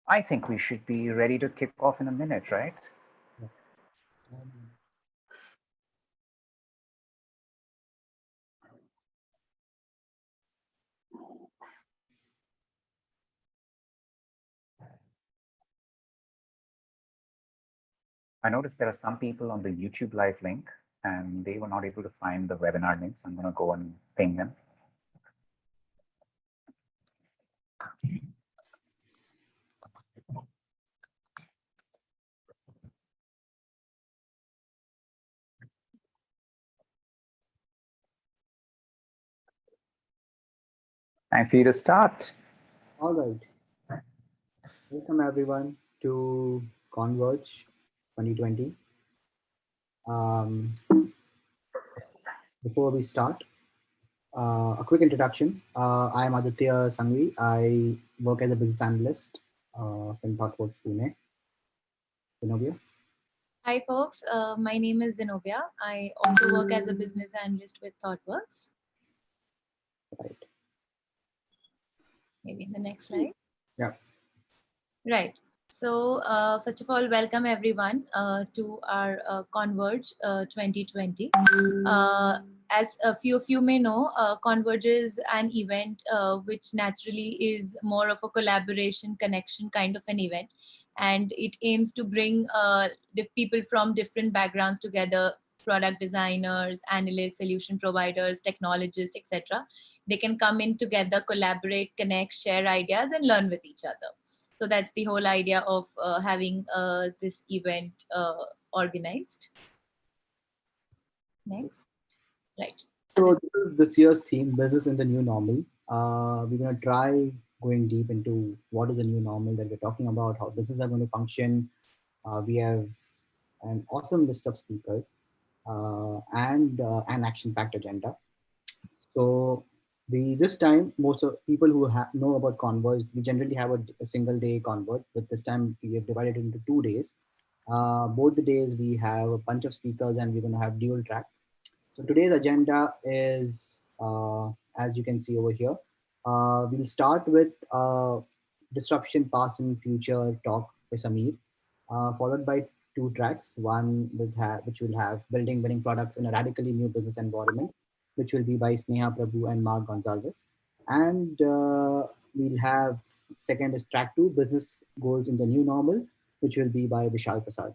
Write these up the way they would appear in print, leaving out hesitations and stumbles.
I think we should be ready to kick off in a minute, right? Yes. Um, I noticed there are some people on the YouTube live link and they were not able to find the webinar link. So I'm going to go and ping them. Time for you to start. all right. Welcome everyone to Converge 2020. Um, Before we start, a quick introduction. I am Aditya Sangvi. I work as a business analyst in ThoughtWorks Pune. Zenobia. Hi, folks. My name is Zenobia. I also work as a business analyst with ThoughtWorks. Right. Maybe the next slide. Yeah. Right. So, first of all, welcome everyone to our Converge 2020. As a few of you may know, Converge is an event which naturally is more of a collaboration, connection kind of an event. And it aims to bring the people from different backgrounds together, product designers, analysts, solution providers, technologists, etc. They can come in together, collaborate, connect, share ideas, and learn with each other. So that's the whole idea of having this event organized. Next. Right. So this is this year's theme, business in the new normal. We're going to try going deep into what is the new normal that we're talking about, how businesses are going to function. We have an awesome list of speakers and an action-packed agenda. So this time, most of people who know about Converge, we generally have a single day Converge, but this time we have divided it into 2 days. Both the days we have a bunch of speakers and we're going to have dual track. So today's agenda is, as you can see over here, we'll start with disruption, past and future talk by Samir, followed by two tracks. One which will have building winning products in a radically new business environment, which will be by Sneha Prabhu and Mark Gonzalez. And we'll have second is track two, business goals in the new normal, which will be by Vishal Prasad.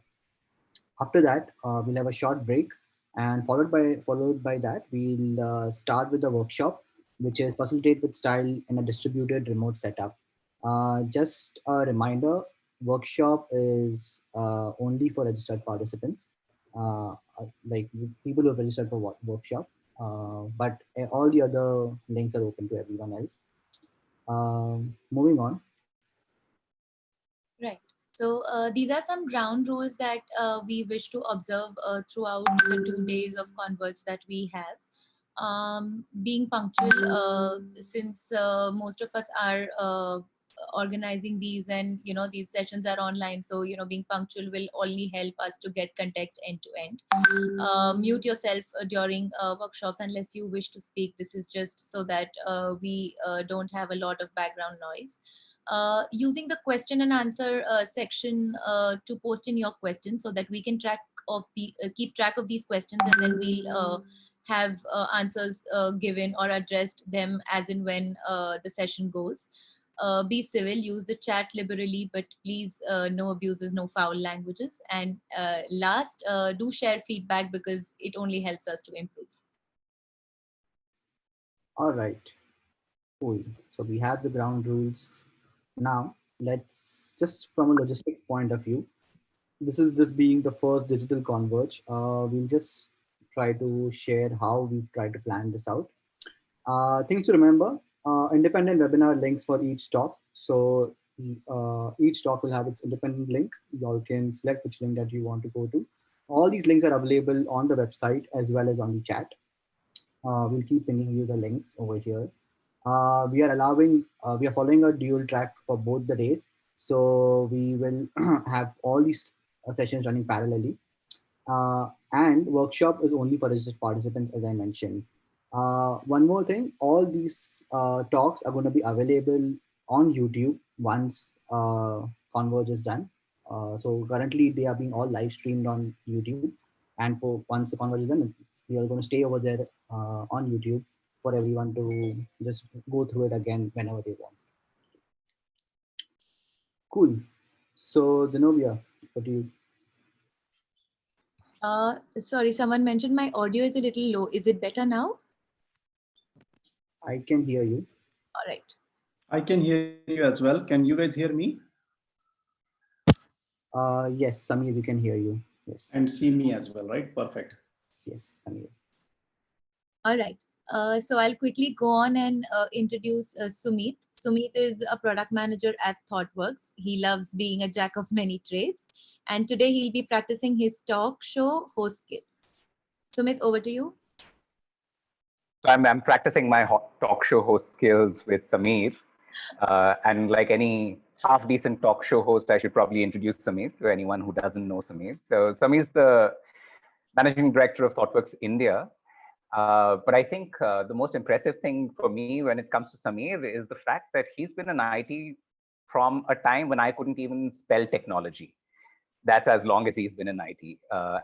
After that, we'll have a short break, and followed by that, we'll start with the workshop, which is facilitate with style in a distributed remote setup. Just a reminder, workshop is only for registered participants, like people who have registered for workshop. But all the other links are open to everyone else. Moving on. Right. So these are some ground rules that we wish to observe throughout the 2 days of Converge that we have. Being punctual, since most of us are organizing these, and these sessions are online, so being punctual will only help us to get context end to end. Mute yourself during workshops unless you wish to speak. This is just so that we don't have a lot of background noise. Using the question and answer section to post in your questions, so that we can keep track of these questions, and then we'll have answers given or addressed them as and when the session goes. Be civil, use the chat liberally, but please no abuses, no foul languages. And last, do share feedback because it only helps us to improve. All right. Cool. So we have the ground rules. Now, let's just from a logistics point of view, this being the first digital Converge, we'll just try to share how we've tried to plan this out. Things to remember, independent webinar links for each talk. So each talk will have its independent link. You all can select which link that you want to go to. All these links are available on the website as well as on the chat. We'll keep pinging you the links over here. We are following a dual track for both the days. So we will have all these sessions running parallelly. And workshop is only for registered participants, as I mentioned. One more thing, all these talks are going to be available on YouTube once Converge is done. So currently they are being all live streamed on YouTube. And once the Converge is done, we are going to stay over there on YouTube for everyone to just go through it again whenever they want. Cool. So Zenobia, what do you? Sorry, someone mentioned my audio is a little low. Is it better now? I can hear you. All right. I can hear you as well. Can you guys hear me? Yes, Samir, we can hear you. Yes. And see me as well, right? Perfect. Yes, Samir. All right. So I'll quickly go on and introduce Sumit. Sumit is a product manager at ThoughtWorks. He loves being a jack of many trades. And today he'll be practicing his talk show host skills. Sumit, over to you. So I'm practicing my talk show host skills with Samir. And like any half decent talk show host, I should probably introduce Samir to anyone who doesn't know Samir. So Samir's the managing director of ThoughtWorks India. But I think the most impressive thing for me when it comes to Samir is the fact that he's been in IT from a time when I couldn't even spell technology. That's as long as he's been in IT,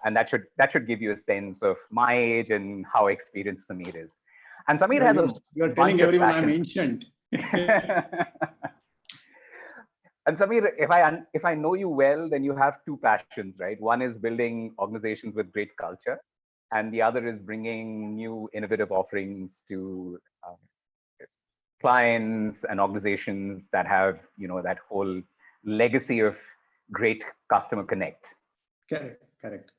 and that should give you a sense of my age and how experienced Samir is. And Samir has a you're bunch telling of everyone I'm passions. ancient. And Samir, if I know you well, then you have two passions, right? One is building organizations with great culture, and the other is bringing new innovative offerings to clients and organizations that have, that whole legacy of great customer connect. Correct.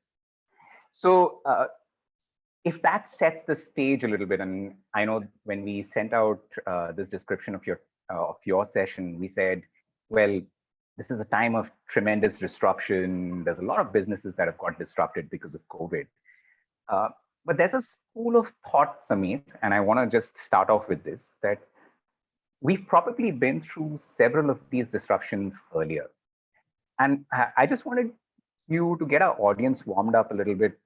So if that sets the stage a little bit, and I know when we sent out this description of your session, we said, well, this is a time of tremendous disruption. There's a lot of businesses that have got disrupted because of COVID. But there's a school of thought, Samir, and I want to just start off with this, that we've probably been through several of these disruptions earlier. And I just wanted you to get our audience warmed up a little bit,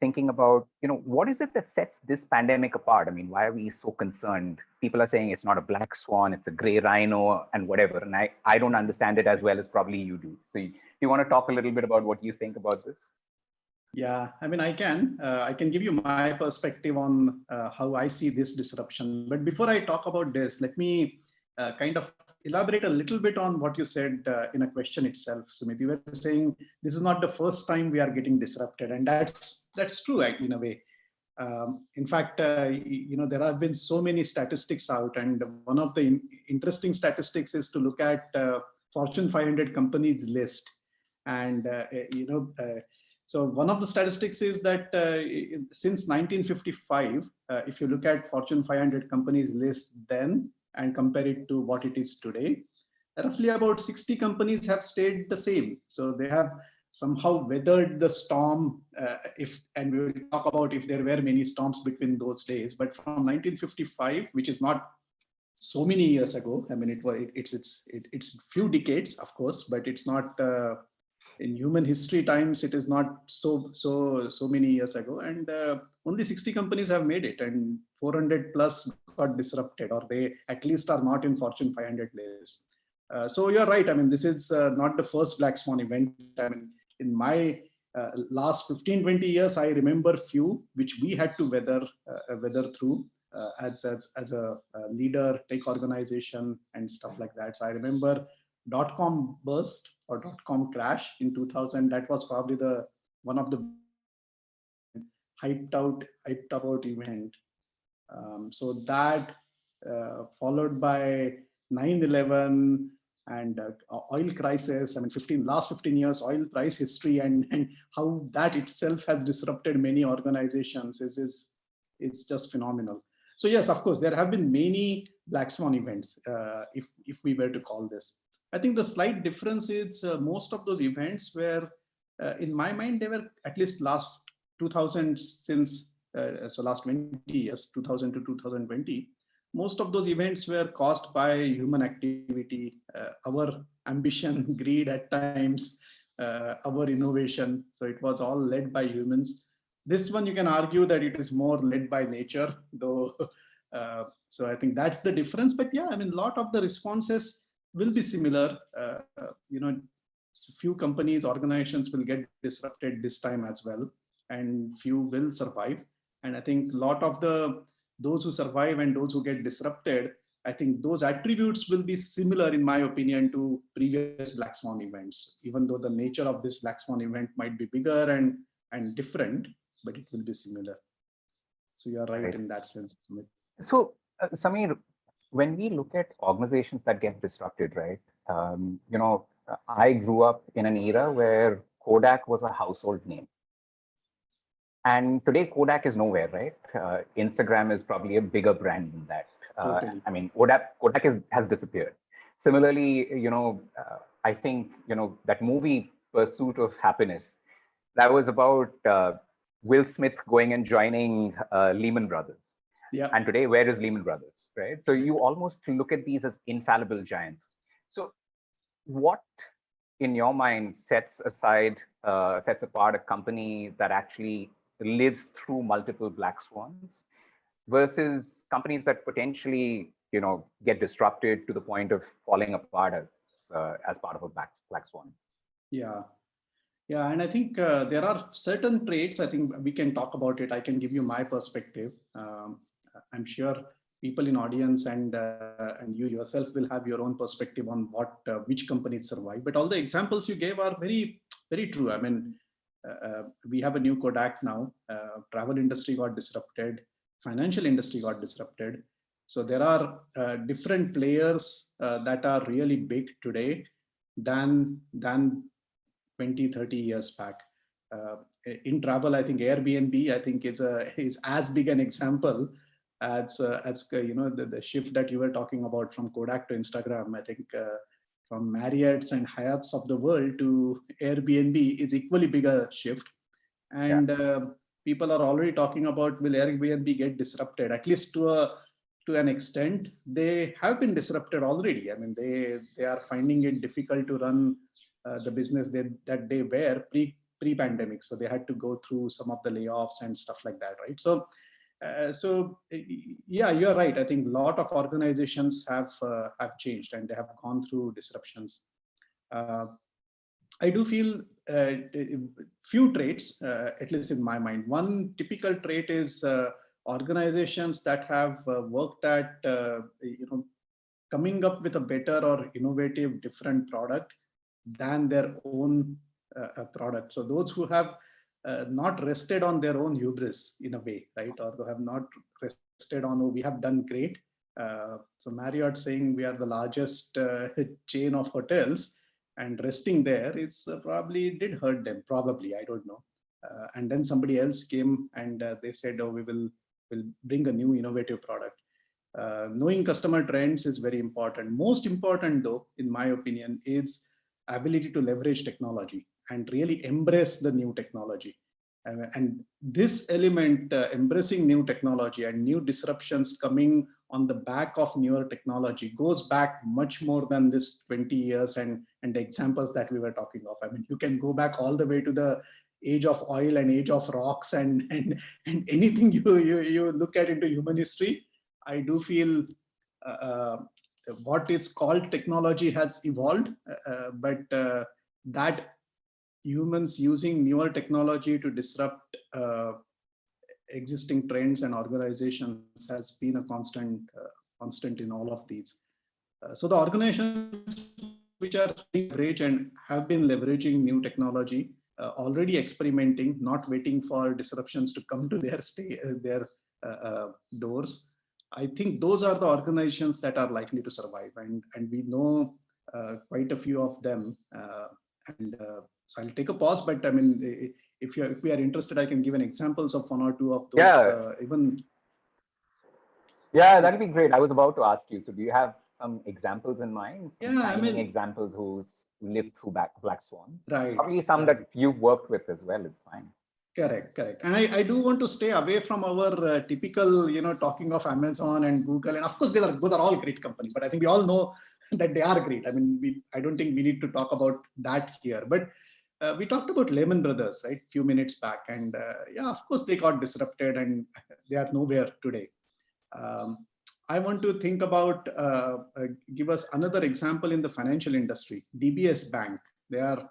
thinking about, what is it that sets this pandemic apart? I mean, why are we so concerned? People are saying it's not a black swan, it's a gray rhino and whatever. And I don't understand it as well as probably you do. So you want to talk a little bit about what you think about this? Yeah, I mean, I can give you my perspective on how I see this disruption. But before I talk about this, let me kind of elaborate a little bit on what you said in a question itself. Sumit, you were saying this is not the first time we are getting disrupted, and that's true in a way. In fact, there have been so many statistics out, and one of the interesting statistics is to look at Fortune 500 companies list, and so one of the statistics is that since 1955, if you look at Fortune 500 companies list then and compare it to what it is today, roughly about 60 companies have stayed the same. So they have somehow weathered the storm. And we will talk about if there were many storms between those days. But from 1955, which is not so many years ago, I mean, it's few decades, of course, but it's not. In human history times, it is not so many years ago, and only 60 companies have made it, and 400 plus got disrupted, or they at least are not in Fortune 500 list. So you're right. I mean, this is not the first black swan event. I mean, in my last 15-20 years, I remember few which we had to weather through as a leader, tech organization, and stuff like that. So I remember .com burst or .com crash in 2000. That was probably one of the hyped about event. So that followed by 9/11 and oil crisis. I mean, last 15 years oil price history and how that itself has disrupted many organizations it's just phenomenal. So yes, of course, there have been many black swan events, if we were to call this. I think the slight difference is most of those events were, in my mind, they were at least last 2000 since, so last 20 years, 2000 to 2020. Most of those events were caused by human activity, our ambition, greed at times, our innovation. So it was all led by humans. This one, you can argue that it is more led by nature, though. So I think that's the difference. But yeah, I mean, a lot of the responses will be similar. Few companies, organizations will get disrupted this time as well, and few will survive. And I think a lot of those who survive and those who get disrupted, I think those attributes will be similar, in my opinion, to previous Black Swan events, even though the nature of this Black Swan event might be bigger and different, but it will be similar. So you're right in that sense. So, Samir, when we look at organizations that get disrupted, right? I grew up in an era where Kodak was a household name. And today Kodak is nowhere, right? Instagram is probably a bigger brand than that. Totally. I mean, Kodak has disappeared. Similarly, I think, that movie Pursuit of Happiness, that was about Will Smith going and joining Lehman Brothers. Yeah. And today, where is Lehman Brothers, right? So you almost look at these as infallible giants. So what, in your mind, sets apart a company that actually lives through multiple black swans versus companies that potentially, get disrupted to the point of falling apart as part of a black swan? Yeah. Yeah, and I think there are certain traits. I think we can talk about it. I can give you my perspective. I'm sure people in audience and you yourself will have your own perspective on which companies survive. But all the examples you gave are very, very true. I mean, we have a new Kodak now. Travel industry got disrupted. Financial industry got disrupted. So there are different players that are really big today than 20, 30 years back. In travel, I think Airbnb, I think is as big an example as the shift that you were talking about from Kodak to Instagram. I think from Marriott's and Hyatt's of the world to Airbnb is equally bigger shift. And people are already talking about, will Airbnb get disrupted? At least to an extent, they have been disrupted already. I mean, they are finding it difficult to run the business that they were pre-pandemic. So they had to go through some of the layoffs and stuff like that, right? So yeah, you're right. I think a lot of organizations have changed and they have gone through disruptions. I do feel few traits, at least in my mind. One typical trait is organizations that have worked at coming up with a better or innovative different product than their own product. So those who have not rested on their own hubris in a way, right? Or who have not rested on, oh, we have done great. So Marriott saying we are the largest chain of hotels and resting there, it's probably did hurt them. Probably, I don't know. And then somebody else came and they said, oh, we'll bring a new innovative product. Knowing customer trends is very important. Most important though, in my opinion, is ability to leverage technology and really embrace the new technology. And this element, embracing new technology and new disruptions coming on the back of newer technology, goes back much more than this 20 years and the examples that we were talking of. I mean, you can go back all the way to the age of oil and age of rocks and anything you look at into human history. I do feel what is called technology has evolved, but that humans using newer technology to disrupt existing trends and organizations has been a constant in all of these. So the organizations which are leverage and have been leveraging new technology, already experimenting, not waiting for disruptions to come to their doors. I think those are the organizations that are likely to survive, and we know quite a few of them. So I'll take a pause, but I mean, if we are interested, I can give an examples of one or two of those. Yeah, that'd be great. I was about to ask you. So do you have some examples in mind? Some examples who lived through black swans. Right. Probably some that you've worked with as well is fine. Correct. And I do want to stay away from our typical, talking of Amazon and Google. And of course, those are all great companies, but I think we all know that they are great. I mean, I don't think we need to talk about that here. But we talked about Lehman Brothers, right, a few minutes back. And yeah, of course, they got disrupted and they are nowhere today. I want to think about, give us another example in the financial industry. DBS Bank, they are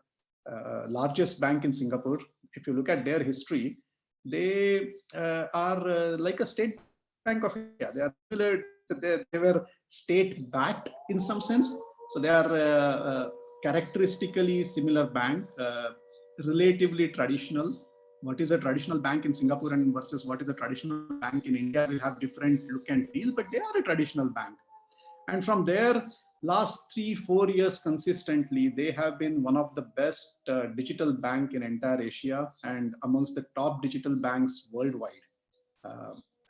largest bank in Singapore. If you look at their history, they are like a state bank of India. They are similar, they were state backed in some sense. So they are characteristically similar bank, relatively traditional. What is a traditional bank in Singapore and versus what is a traditional bank in India will have different look and feel, but they are a traditional bank. And from there, last 3-4 years consistently, they have been one of the best digital bank in entire Asia and amongst the top digital banks worldwide.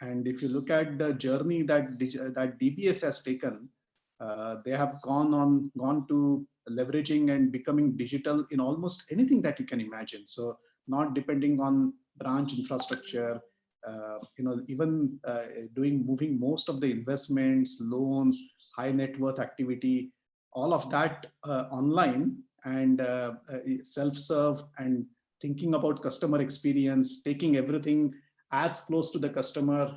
And if you look at the journey that DBS has taken, they have gone to leveraging and becoming digital in almost anything that you can imagine. So not depending on branch infrastructure, even moving most of the investments, loans, high net worth activity, all of that online and self-serve and thinking about customer experience, taking everything as close to the customer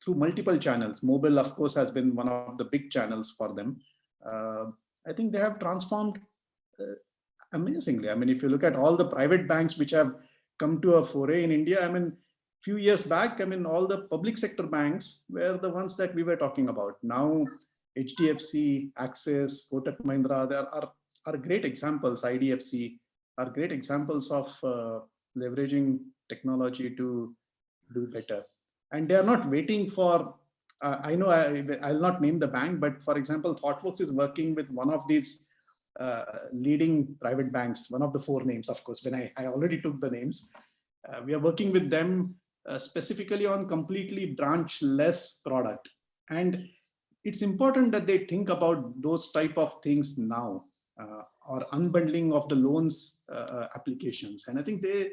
through multiple channels. Mobile, of course, has been one of the big channels for them. I think they have transformed amazingly. I mean, if you look at all the private banks which have come to a foray in India, I mean, few years back, I mean, all the public sector banks were the ones that we were talking about. Now, HDFC, Axis, Kotak Mahindra, there are great examples. IDFC are great examples of leveraging technology to do better. And they are not waiting for, I know I'll not name the bank, but for example, ThoughtWorks is working with one of these leading private banks, one of the 4 names, of course, when I already took the names. We are working with them specifically on completely branch-less product. And it's important that they think about those type of things now, or unbundling of the loans applications. And I think they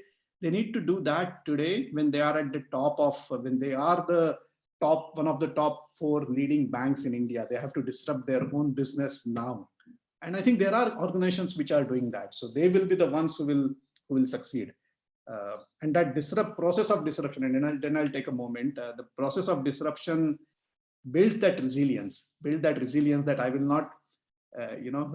need to do that today when they are at the top of, when they are the top, one of the top 4 leading banks in India. They have to disrupt their own business now. And I think there are organizations which are doing that. So they will be the ones who will succeed. And that process of disruption, and then I'll take a moment. The process of disruption builds that resilience that I will not,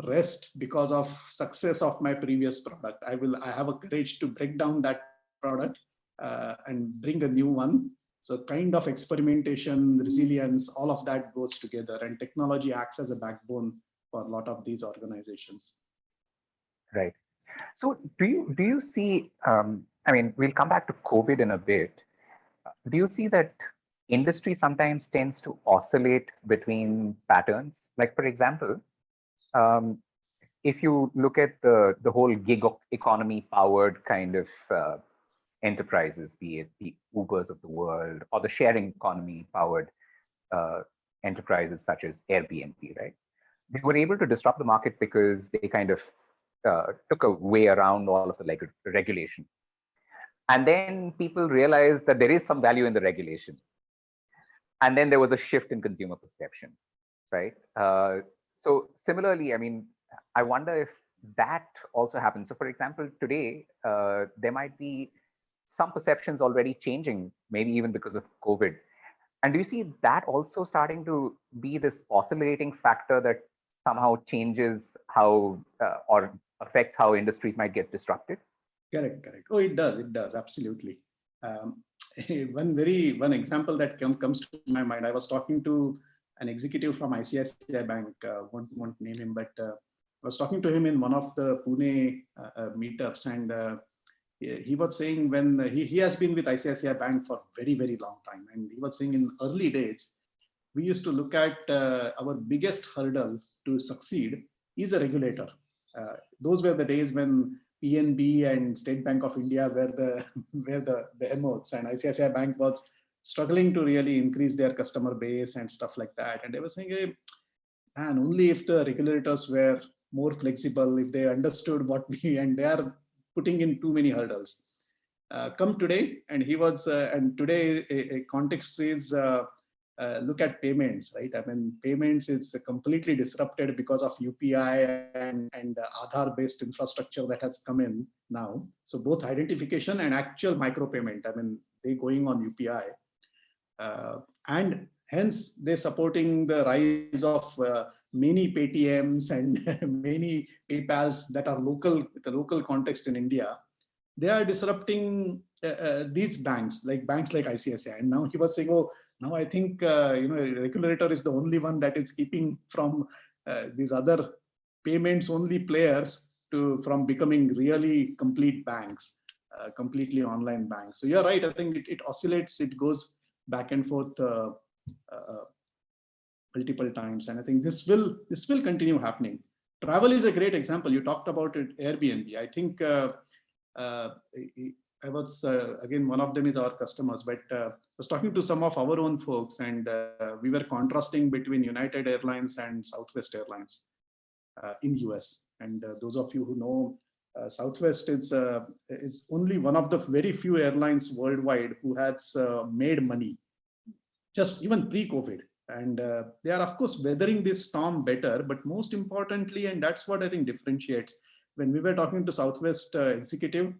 rest because of success of my previous product. I have a courage to break down that product and bring a new one. So kind of experimentation, resilience, all of that goes together, and technology acts as a backbone for a lot of these organizations. Right. So do you see, I mean, we'll come back to COVID in a bit. Do you see that industry sometimes tends to oscillate between patterns? Like, for example, if you look at the whole gig economy powered kind of enterprises, be it the Ubers of the world or the sharing economy powered enterprises such as Airbnb, right? They were able to disrupt the market because they kind of took a way around all of the regulation. And then people realized that there is some value in the regulation. And then there was a shift in consumer perception, right? So similarly, I mean, I wonder if that also happens. So for example, today, there might be some perceptions already changing, maybe even because of COVID. And do you see that also starting to be this oscillating factor that somehow changes how or affects how industries might get disrupted? Correct. Oh, it does, absolutely. One example that comes to my mind. I was talking to an executive from ICICI Bank, won't name him, but I was talking to him in one of the Pune meetups, and he was saying when he has been with ICICI Bank for very, very long time, and he was saying in early days, we used to look at our biggest hurdle to succeed is a regulator. Those were the days when PNB and State Bank of India were the behemoths, and ICICI Bank was struggling to really increase their customer base and stuff like that. And they were saying, hey, man, only if the regulators were more flexible, if they understood what and they are putting in too many hurdles. Come today, and today a context is look at payments, right? I mean, payments is completely disrupted because of UPI and Aadhaar-based infrastructure that has come in now. So both identification and actual micropayment, I mean, they going on UPI. And Hence, they're supporting the rise of many Paytms and many PayPals that are local, with a local context in India. They are disrupting these banks like ICICI. And now he was saying, oh, now I think regulator is the only one that is keeping from these other payments only players from becoming really complete banks, completely online banks. So you're right. I think it oscillates. It goes back and forth multiple times, and I think this will continue happening. Travel is a great example. You talked about it, Airbnb. I think I was again, one of them is our customers, but I was talking to some of our own folks, and we were contrasting between United Airlines and Southwest Airlines in US. And those of you who know, Southwest is only one of the very few airlines worldwide who has made money, just even pre-COVID. And they are, of course, weathering this storm better. But most importantly, and that's what I think differentiates, when we were talking to Southwest executive,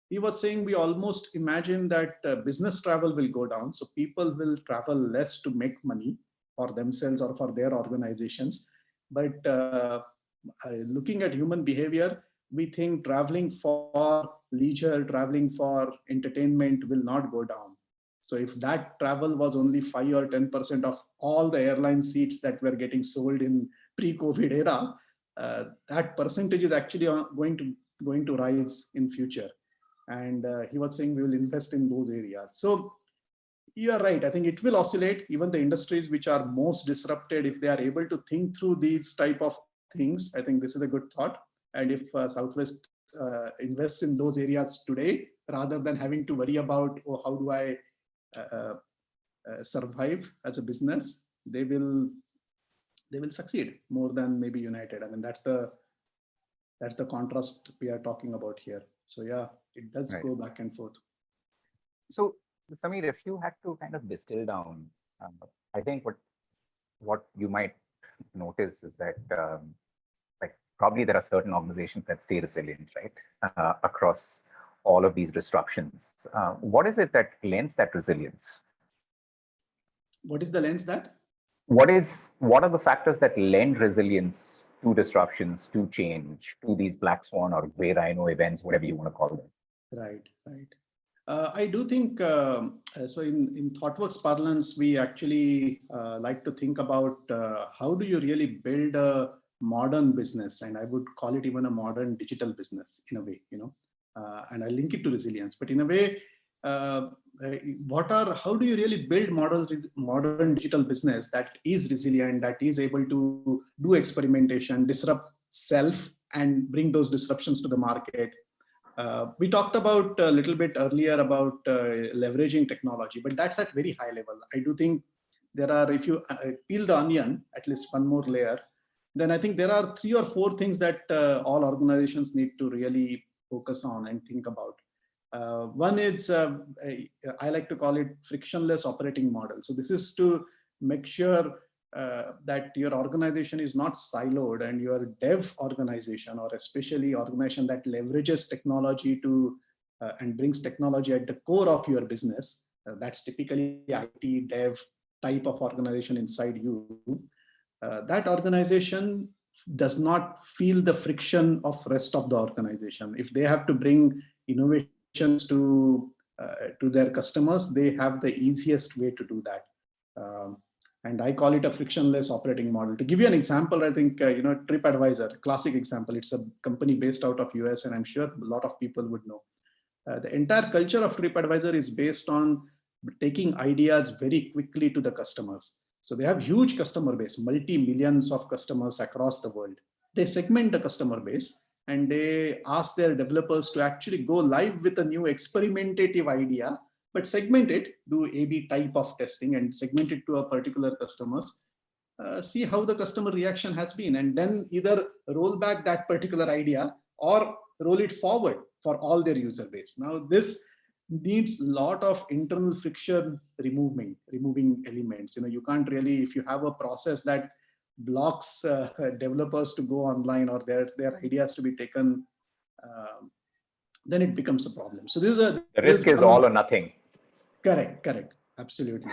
he was saying we almost imagine that business travel will go down. So people will travel less to make money for themselves or for their organizations. But looking at human behavior, we think traveling for leisure, traveling for entertainment will not go down. So if that travel was only 5 or 10% of all the airline seats that were getting sold in pre-COVID era, that percentage is actually going to rise in future. And he was saying we will invest in those areas. So you are right. I think it will oscillate. Even the industries which are most disrupted, if they are able to think through these type of things, I think this is a good thought. And if Southwest invests in those areas today, rather than having to worry about, oh, how do I survive as a business, they will succeed more than maybe United. I mean, that's the contrast we are talking about here. So yeah, it does go back and forth. So Samir, if you had to kind of distill down, I think what you might notice is that like probably there are certain organizations that stay resilient, right, across all of these disruptions. What is it that lends that resilience? What is the lens that? What are the factors that lend resilience to disruptions, to change, to these black swan or gray rhino events, whatever you want to call them? Right. I do think, so in ThoughtWorks parlance, we actually like to think about how do you really build a modern business, and I would call it even a modern digital business in a way, and I link it to resilience. But in a way, how do you really build modern digital business that is resilient, that is able to do experimentation, disrupt self, and bring those disruptions to the market? We talked about a little bit earlier about leveraging technology, but that's at very high level. I do think there are, if you peel the onion, at least one more layer, then I think there are 3 or 4 things that all organizations need to really focus on and think about. One is, I like to call it frictionless operating model. So this is to make sure that your organization is not siloed, and your dev organization, or especially organization that leverages technology to and brings technology at the core of your business, that's typically IT dev type of organization inside you, that organization does not feel the friction of rest of the organization. If they have to bring innovations to their customers, they have the easiest way to do that. And I call it a frictionless operating model. To give you an example, I think, TripAdvisor, classic example. It's a company based out of US, and I'm sure a lot of people would know. The entire culture of TripAdvisor is based on taking ideas very quickly to the customers. So they have huge customer base, multi-millions of customers across the world. They segment the customer base, and they ask their developers to actually go live with a new experimentative idea, but segment it, do A/B type of testing, and segment it to a particular customers, see how the customer reaction has been, and then either roll back that particular idea or roll it forward for all their user base. Now, this needs a lot of internal friction removing elements. You can't really, if you have a process that blocks developers to go online, or their ideas to be taken, then it becomes a problem. So the risk is all or nothing. Correct. Absolutely.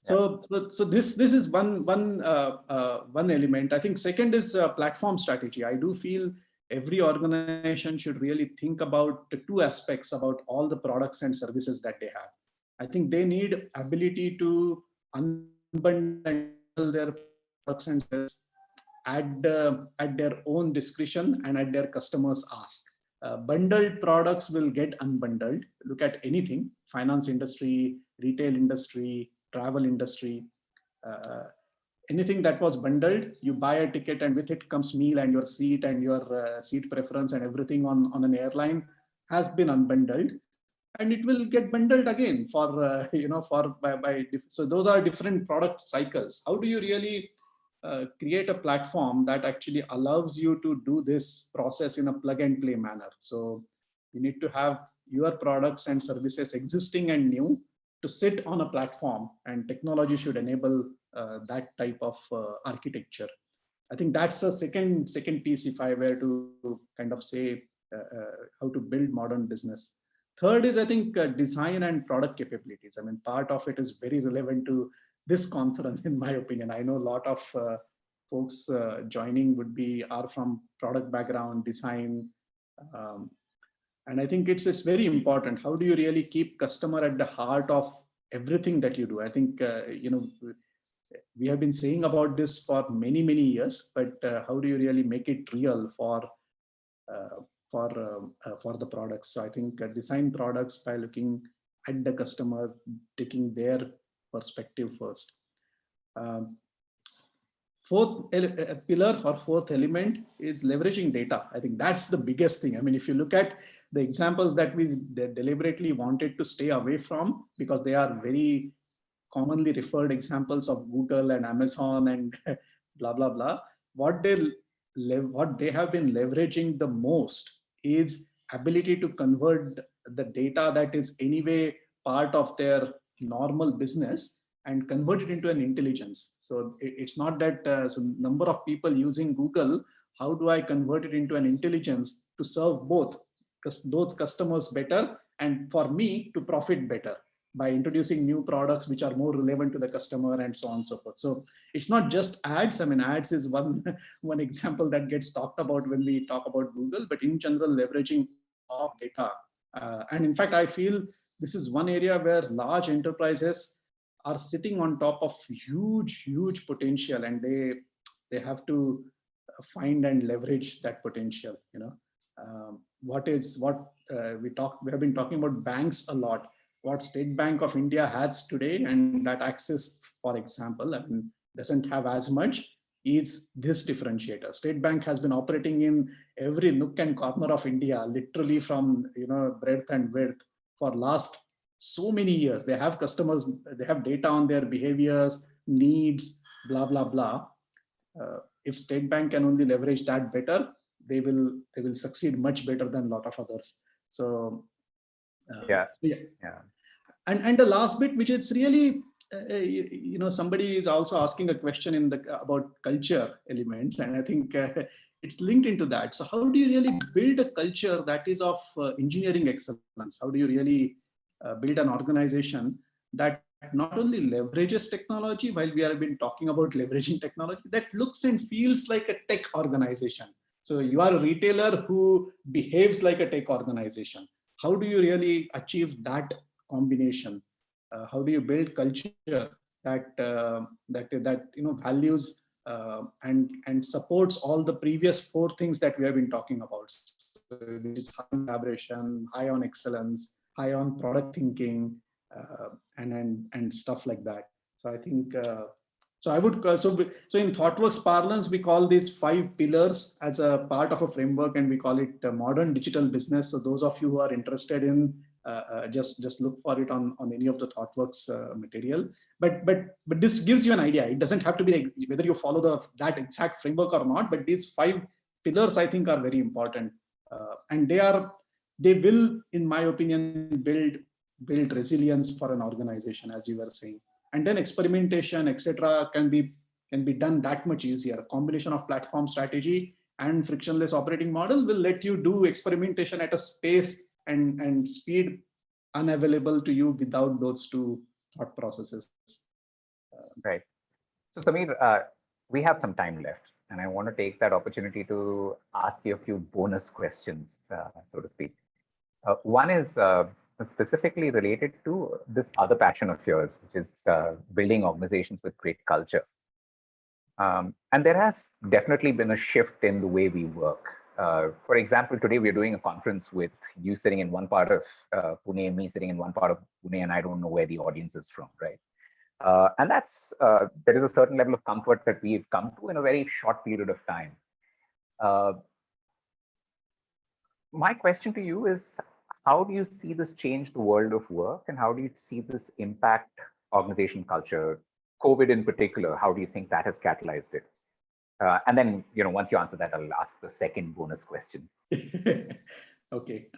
So this is one element. I think second is platform strategy. I do feel every organization should really think about the two aspects about all the products and services that they have. I think they need ability to unbundle their products and services at their own discretion and at their customers' ask. Bundled products will get unbundled. Look at anything: finance industry, retail industry, travel industry. Uh, Anything that was bundled, you buy a ticket and with it comes meal and your seat and your seat preference and everything on an airline has been unbundled, and it will get bundled again for so those are different product cycles. How do you really create a platform that actually allows you to do this process in a plug and play manner? So you need to have your products and services, existing and new, to sit on a platform, and technology should enable that type of architecture. I think that's the second piece, if I were to kind of say how to build modern business. Third is, I think, design and product capabilities. I mean, part of it is very relevant to this conference, in my opinion. I know a lot of folks joining are from product background, design, um, and I think it's very important. How do you really keep customer at the heart of everything that you do? I think we have been saying about this for many years, but how do you really make it real for the products? So I think design products by looking at the customer, taking their perspective first. Fourth pillar or fourth element is leveraging data. I think that's the biggest thing. I mean, if you look at the examples that we deliberately wanted to stay away from, because they are very commonly referred examples of Google and Amazon and blah, blah, blah. What they have been leveraging the most is ability to convert the data that is anyway part of their normal business and convert it into an intelligence. So it's not that so number of people using Google, how do I convert it into an intelligence to serve both those customers better and for me to profit better by introducing new products which are more relevant to the customer and so on and so forth. So it's not just ads. I mean, ads is one example that gets talked about when we talk about Google, but in general, leveraging of data. And in fact, I feel this is one area where large enterprises are sitting on top of huge potential, and they have to find and leverage that potential. We have been talking about banks a lot. What State Bank of India has today, and that Axis, for example, I mean, doesn't have as much, is this differentiator. State Bank has been operating in every nook and corner of India, literally from breadth and width for last so many years. They have customers, they have data on their behaviors, needs, blah, blah, blah. If State Bank can only leverage that better, they will succeed much better than a lot of others. So yeah. And the last bit, which is really somebody is also asking a question about culture elements, and I think it's linked into that. So how do you really build a culture that is of engineering excellence? How do you really build an organization that not only leverages technology, while we have been talking about leveraging technology, that looks and feels like a tech organization? So you are a retailer who behaves like a tech organization. How do you really achieve that combination? How do you build culture that values and supports all the previous four things that we have been talking about? So it's high on collaboration, high on excellence, high on product thinking, and stuff like that. So I think so in ThoughtWorks parlance, we call these 5 pillars as a part of a framework, and we call it modern digital business. So those of you who are interested in just look for it on any of the ThoughtWorks material. But this gives you an idea. It doesn't have to be whether you follow that exact framework or not. But these 5 pillars, I think, are very important, and they will, in my opinion, build resilience for an organization, as you were saying. And then experimentation, etc., can be done that much easier. A combination of platform strategy and frictionless operating model will let you do experimentation at a space and speed unavailable to you without those 2 thought processes. Right. So Samir, we have some time left, and I want to take that opportunity to ask you a few bonus questions, so to speak. One is specifically related to this other passion of yours, which is building organizations with great culture. And there has definitely been a shift in the way we work. For example, today we're doing a conference with you sitting in one part of Pune and me sitting in one part of Pune, and I don't know where the audience is from, right? And that's there is a certain level of comfort that we've come to in a very short period of time. Uh, my question to you is, how do you see this change the world of work, and how do you see this impact organization culture? COVID in particular, how do you think that has catalyzed it? And then, once you answer that, I'll ask the second bonus question. Okay.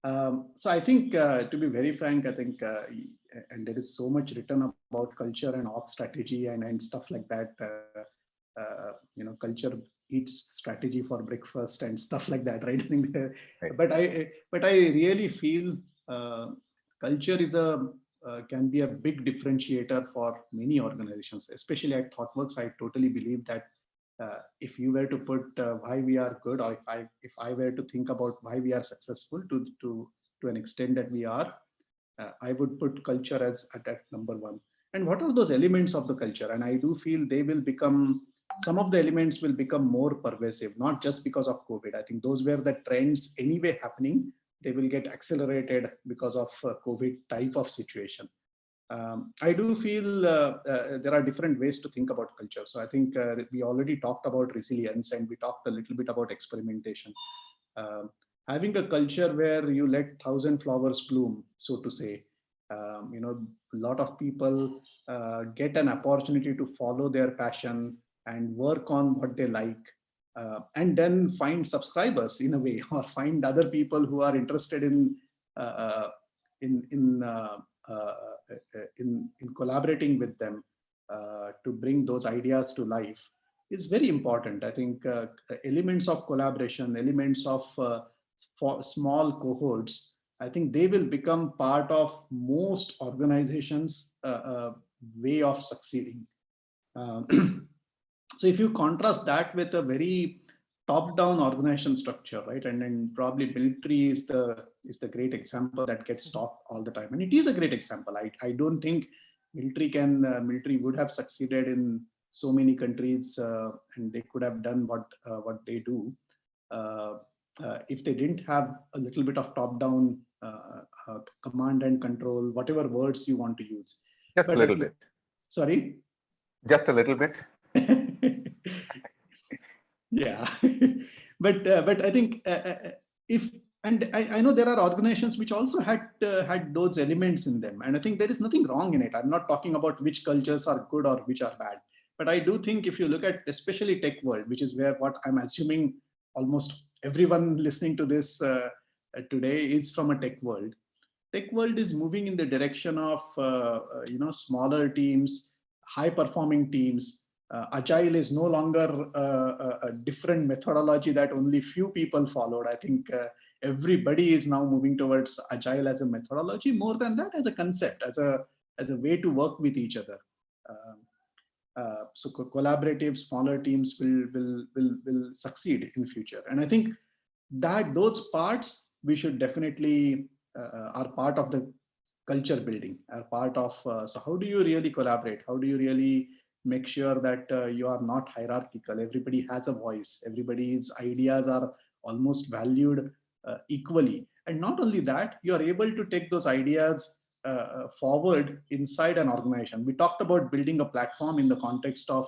So I think, to be very frank, I think, and there is so much written about culture and org strategy and stuff like that. Culture eats strategy for breakfast and stuff like that, right? Right. But I really feel culture is can be a big differentiator for many organizations, especially at ThoughtWorks. I totally believe that if you were to put why we are good, or if I were to think about why we are successful to an extent that we are, I would put culture as at number one. And what are those elements of the culture? And I do feel they will become, some of the elements will become more pervasive, not just because of COVID. I think those were the trends anyway happening. They will get accelerated because of COVID type of situation. I do feel there are different ways to think about culture. So I think we already talked about resilience, and we talked a little bit about experimentation. Having a culture where you let 1,000 flowers bloom, so to say, a lot of people get an opportunity to follow their passion and work on what they like, and then find subscribers in a way, or find other people who are interested in collaborating with them to bring those ideas to life is very important. I think elements of collaboration, elements of for small cohorts, I think they will become part of most organizations' way of succeeding. So if you contrast that with a very top-down organization structure, right, and then probably military is the great example that gets talked all the time, and it is a great example. I don't think military would have succeeded in so many countries, and they could have done what they do if they didn't have a little bit of top-down command and control, whatever words you want to use. Just a little bit. Sorry? Just a little bit. Yeah. But I think if, and I know there are organizations which also had those elements in them, and I think there is nothing wrong in it. I'm not talking about which cultures are good or which are bad, but I do think if you look at especially tech world, which is where what I'm assuming almost everyone listening to this today is from a tech world. Tech world is moving in the direction of smaller teams, high performing teams. Agile is no longer a different methodology that only few people followed. I think everybody is now moving towards Agile as a methodology, more than that as a concept, as a way to work with each other. So collaborative smaller teams will succeed in future. And I think that those parts we should definitely are part of the culture building, are part of, so how do you really collaborate? How do you really make sure that you are not hierarchical? Everybody has a voice. Everybody's ideas are almost valued equally. And not only that, you are able to take those ideas forward inside an organization. We talked about building a platform in the context of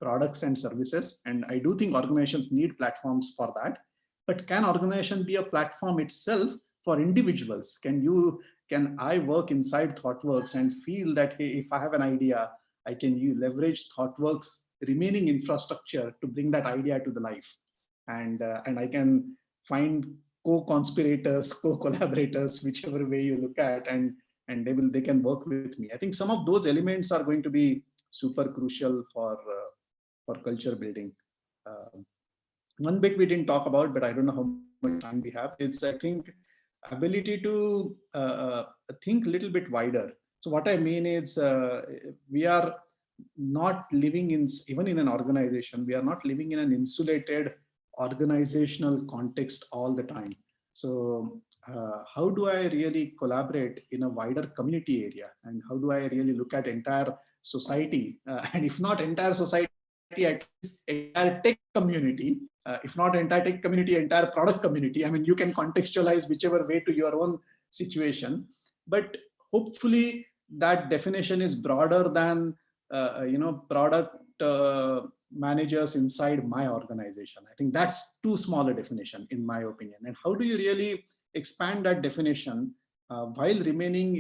products and services. And I do think organizations need platforms for that. But can organization be a platform itself for individuals? Can I work inside ThoughtWorks and feel that, hey, if I have an idea, I can leverage ThoughtWorks remaining infrastructure to bring that idea to the life, and I can find co-conspirators, co-collaborators, whichever way you look at, and they can work with me. I think some of those elements are going to be super crucial for culture building. One bit we didn't talk about, but I don't know how much time we have, is I think ability to think a little bit wider. So what I mean is we are not living in, even in an organization, we are not living in an insulated organizational context all the time. So how do I really collaborate in a wider community area? And how do I really look at entire society? And if not entire society, at least entire tech community, if not entire tech community, entire product community. I mean, you can contextualize whichever way to your own situation, but hopefully that definition is broader than product managers inside my organization. I think that's too small a definition in my opinion. And how do you really expand that definition while remaining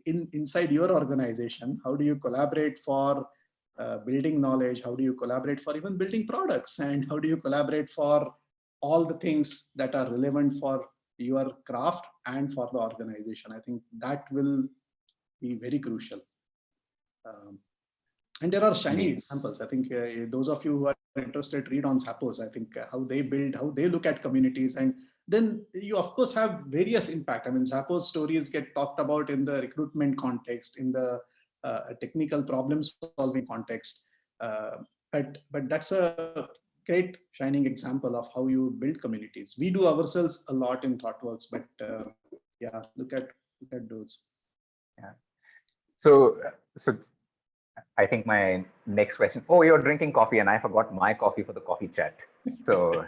inside your organization? How do you collaborate for building knowledge? How do you collaborate for even building products? And how do you collaborate for all the things that are relevant for your craft and for the organization? I think that will be very crucial. And there are shiny examples. I think those of you who are interested, read on Zappos. I think how they build, how they look at communities. And then you, of course, have various impact. I mean, Zappos stories get talked about in the recruitment context, in the technical problem solving context. But that's a great shining example of how you build communities. We do ourselves a lot in ThoughtWorks, but yeah, look at those. Yeah. So I think my next question. Oh, you're drinking coffee, and I forgot my coffee for the coffee chat. So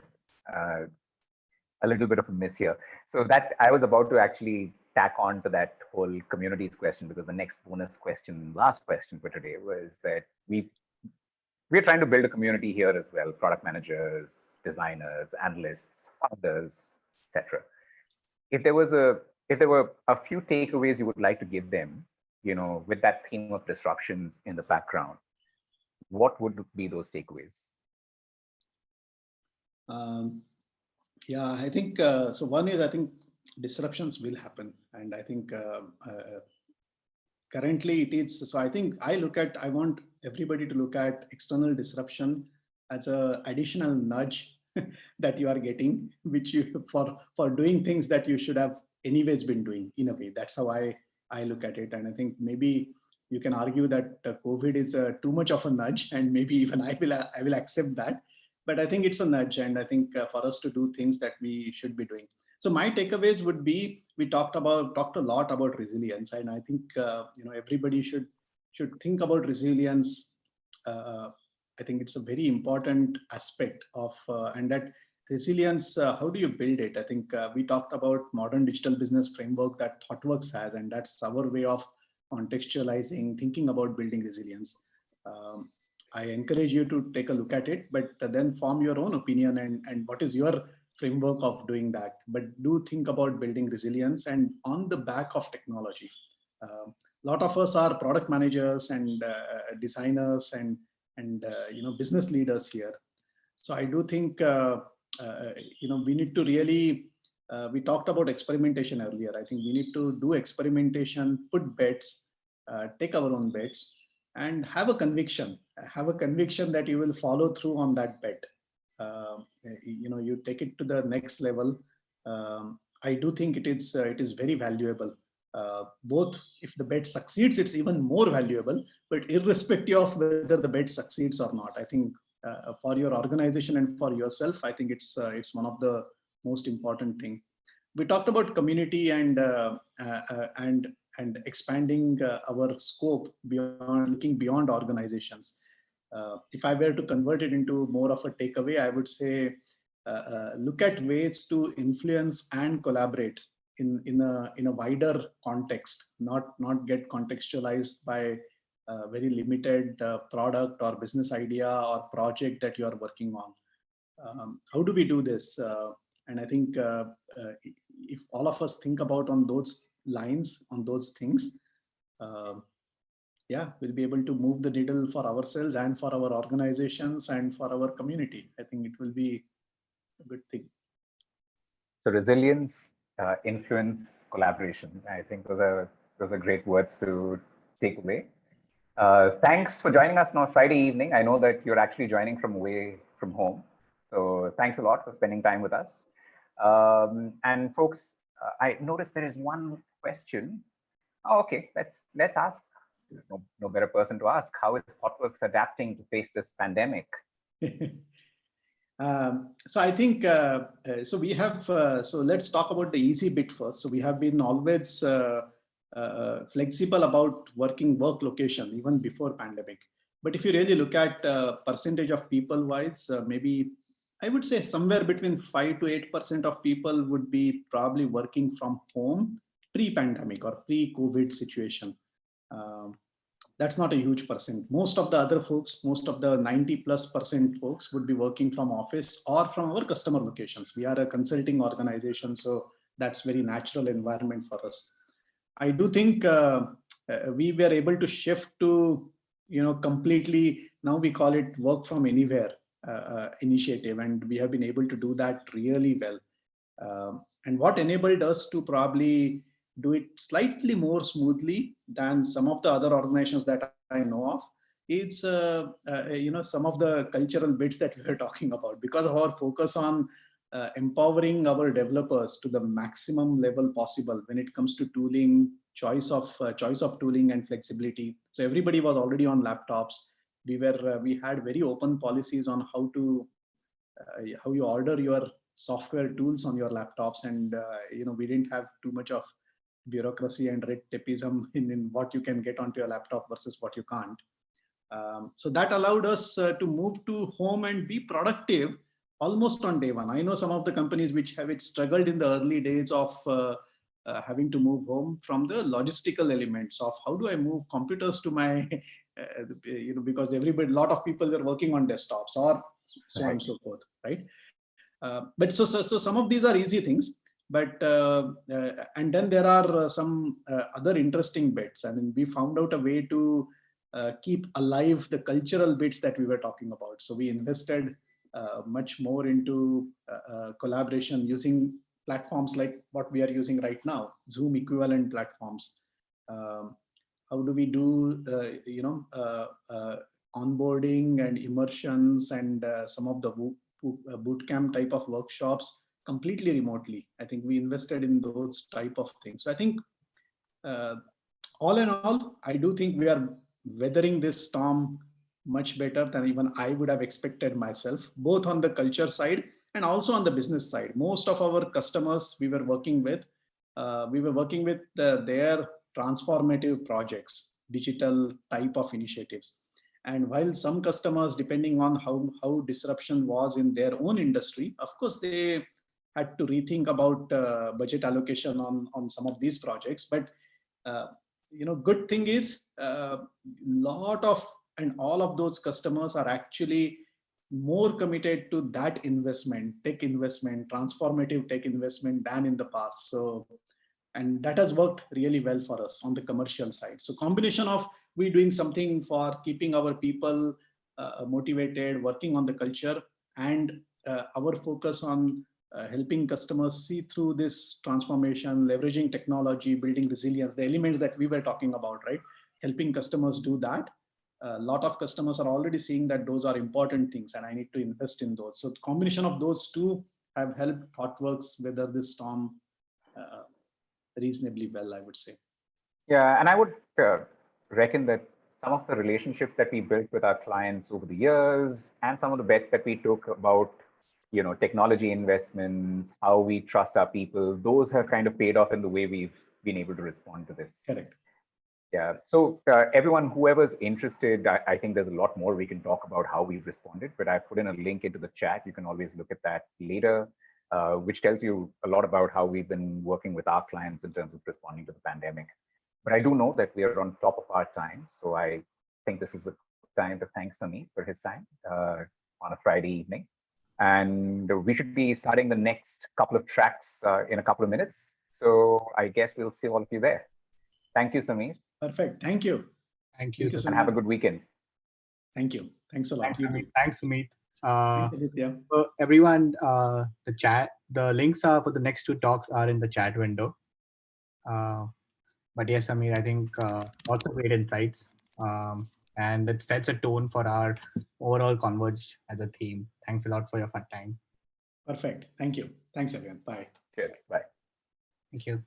a little bit of a miss here. So that I was about to actually tack on to that whole communities question, because the next bonus question, last question for today, was that we're trying to build a community here as well: product managers, designers, analysts, founders, etc. If there were a few takeaways you would like to give them, with that theme of disruptions in the background, what would be those takeaways? Yeah, I think so. One is, I think disruptions will happen, and I think currently it is. So I think I want everybody to look at external disruption as a additional nudge that you are getting, which you for doing things that you should have anyways been doing in a way. That's how I look at it. And I think maybe you can argue that COVID is too much of a nudge, and maybe even I will accept that. But I think it's a nudge, and I think for us to do things that we should be doing. So my takeaways would be: we talked a lot about resilience, and I think everybody should think about resilience. I think it's a very important aspect of and that resilience. How do you build it? I think we talked about modern digital business framework that ThoughtWorks has, and that's our way of contextualizing, thinking about building resilience. I encourage you to take a look at it, but then form your own opinion and what is your framework of doing that. But do think about building resilience and on the back of technology. A lot of us are product managers and designers and business leaders here. So I do think we need to really. We talked about experimentation earlier. I think we need to do experimentation, put bets, take our own bets, and have a conviction that you will follow through on that bet. You take it to the next level. I do think it is very valuable. Both if the bet succeeds, it's even more valuable, but irrespective of whether the bet succeeds or not, I think for your organization and for yourself, I think it's one of the most important thing. We talked about community and expanding our scope looking beyond organizations. If I were to convert it into more of a takeaway, I would say look at ways to influence and collaborate in a wider context, not get contextualized by a very limited product or business idea or project that you are working on. How do we do this? And I think if all of us think about on those lines, on those things, we'll be able to move the needle for ourselves and for our organizations and for our community. I think it will be a good thing. So resilience, influence, collaboration. I think those are great words to take away. Thanks for joining us on Friday evening. I know that you're actually joining from away from home. So thanks a lot for spending time with us. And folks, I noticed there is one question Oh, okay, let's ask. No better person to ask. How is ThoughtWorks adapting to face this pandemic? So I think, so we have, so let's talk about the easy bit first. So we have been always flexible about work location, even before pandemic. But if you really look at percentage of people wise, maybe I would say somewhere between 5 to 8% of people would be probably working from home pre-pandemic or pre-COVID situation. Um, that's not a huge percent. Most of the other folks, most of the 90+% folks would be working from office or from our customer locations. We are a consulting organization, so that's very natural environment for us. I do think we were able to shift to, completely, now we call it work from anywhere initiative, and we have been able to do that really well. And what enabled us to probably do it slightly more smoothly than some of the other organizations that I know of, it's some of the cultural bits that we were talking about. Because of our focus on empowering our developers to the maximum level possible when it comes to tooling, choice of tooling and flexibility. So everybody was already on laptops. We had very open policies on how you order your software tools on your laptops, and we didn't have too much of bureaucracy and red tapeism in what you can get onto your laptop versus what you can't. So that allowed us to move to home and be productive almost on day one. I know some of the companies which have struggled in the early days of having to move home from the logistical elements of how do I move computers to my, because a lot of people were working on desktops or so on and so forth, right? But so some of these are easy things, but and then there are some other interesting bits. I mean, we found out a way to keep alive the cultural bits that we were talking about. So we invested much more into collaboration using platforms like what we are using right now, Zoom equivalent platforms. How do we do, onboarding and immersions and some of the bootcamp type of workshops completely remotely? I think we invested in those type of things. So I think all in all, I do think we are weathering this storm much better than even I would have expected myself, both on the culture side and also on the business side. Most of our customers we were working with their transformative projects, digital type of initiatives. And while some customers, depending on how disruption was in their own industry, of course, they had to rethink about budget allocation on some of these projects. But good thing is lot of and all of those customers are actually more committed to that investment, tech investment, transformative tech investment than in the past. So, and that has worked really well for us on the commercial side. So combination of we doing something for keeping our people motivated, working on the culture, and our focus on helping customers see through this transformation, leveraging technology, building resilience, the elements that we were talking about, right? Helping customers do that. A lot of customers are already seeing that those are important things and I need to invest in those. So the combination of those two have helped ThoughtWorks weather this storm reasonably well, I would say. Yeah, and I would reckon that some of the relationships that we built with our clients over the years and some of the bets that we took about, technology investments, how we trust our people, those have kind of paid off in the way we've been able to respond to this. Correct. Yeah. So everyone, whoever's interested, I think there's a lot more we can talk about how we've responded, but I put in a link into the chat. You can always look at that later, which tells you a lot about how we've been working with our clients in terms of responding to the pandemic. But I do know that we are on top of our time. So I think this is a time to thank Samir for his time on a Friday evening. And we should be starting the next couple of tracks in a couple of minutes. So I guess we'll see all of you there. Thank you, Samir. Perfect. Thank you. Thank you. And have a good weekend. Thank you. Thanks a lot. Thanks, Sumit. Thanks, for everyone, the links are for the next two talks are in the chat window. But yes, Samir, I think lots of great insights. And it sets a tone for our overall Converge as a theme. Thanks a lot for your fun time. Perfect. Thank you. Thanks, everyone. Bye. Cheers. Bye. Thank you.